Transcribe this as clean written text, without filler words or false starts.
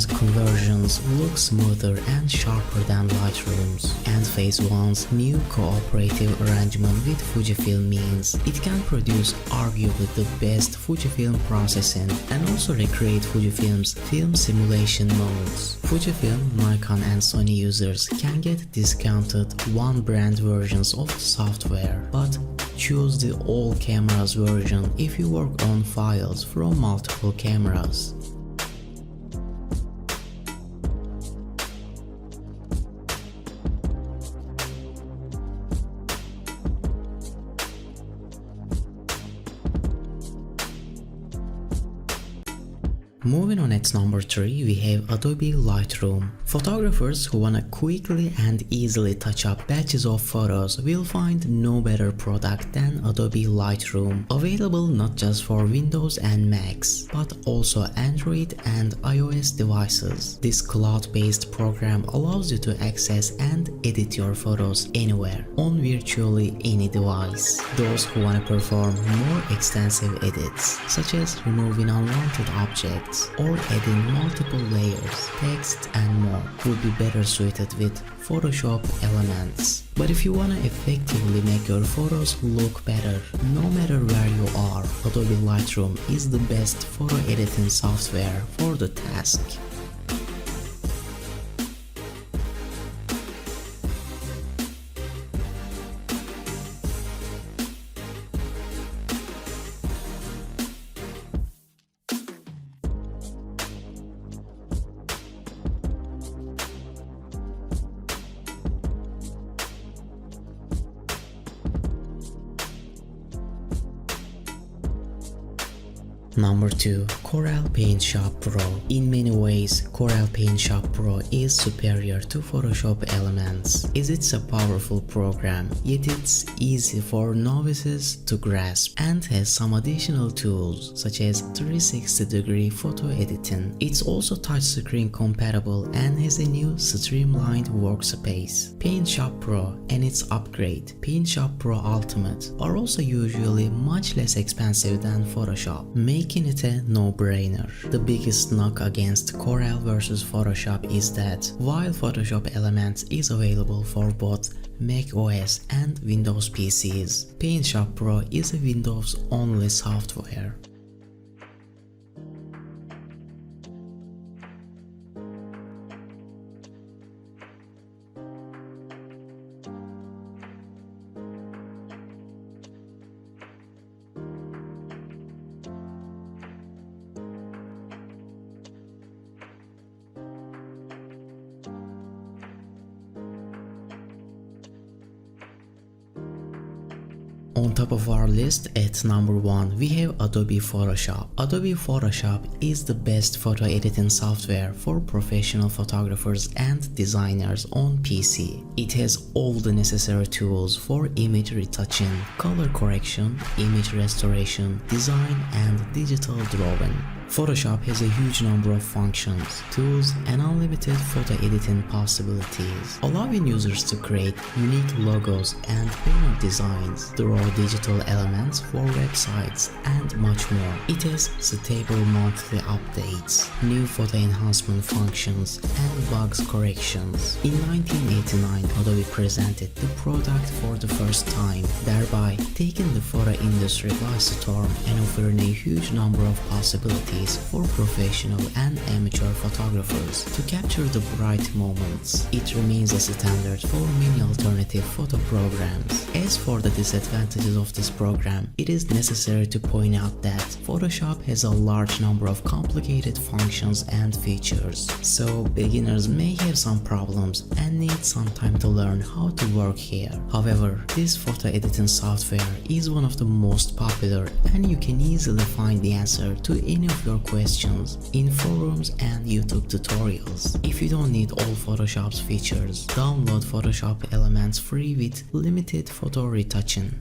Keygen's conversions look smoother and sharper than Lightroom's, and Phase 1's new cooperative arrangement with Fujifilm means it can produce arguably the best Fujifilm processing and also recreate Fujifilm's film simulation modes. Fujifilm, Nikon and Sony users can get discounted one brand versions of the software, but choose the all cameras version if you work on files from multiple cameras. Moving on at number 3, we have Adobe Lightroom. Photographers who wanna quickly and easily touch up batches of photos will find no better product than Adobe Lightroom, available not just for Windows and Macs, but also Android and iOS devices. This cloud-based program allows you to access and edit your photos anywhere, on virtually any device. Those who wanna perform more extensive edits, such as removing unwanted objects, or adding multiple layers, text and more, would be better suited with Photoshop Elements. But if you wanna effectively make your photos look better, no matter where you are, Adobe Lightroom is the best photo editing software for the task. Number 2. Corel Paint Shop Pro. In many ways, Corel Paint Shop Pro is superior to Photoshop Elements, as it's a powerful program, yet it's easy for novices to grasp and has some additional tools such as 360-degree photo editing. It's also touchscreen compatible and has a new streamlined workspace. Paint Shop Pro and its upgrade, Paint Shop Pro Ultimate, are also usually much less expensive than Photoshop, making it a no-brainer. The biggest knock against Corel versus Photoshop is that while Photoshop Elements is available for both Mac OS and Windows PCs, Paint Shop Pro is a Windows-only software. On top of our list at number 1, we have Adobe Photoshop. Adobe Photoshop is the best photo editing software for professional photographers and designers on PC. It has all the necessary tools for image retouching, color correction, image restoration, design, and digital drawing. Photoshop has a huge number of functions, tools, and unlimited photo editing possibilities, allowing users to create unique logos and banner designs, draw digital elements for websites, and much more. It has stable monthly updates, new photo enhancement functions, and bugs corrections. In 1989, Adobe presented the product for the first time, thereby taking the photo industry by storm and offering a huge number of possibilities for professional and amateur photographers to capture the bright moments. It remains a standard for many alternative photo programs. As for the disadvantages of this program, it is necessary to point out that Photoshop has a large number of complicated functions and features, so beginners may have some problems and need some time to learn how to work here. However, this photo editing software is one of the most popular, and you can easily find the answer to any of your questions in forums and YouTube tutorials. If you don't need all Photoshop's features, download Photoshop Elements free with limited photo retouching.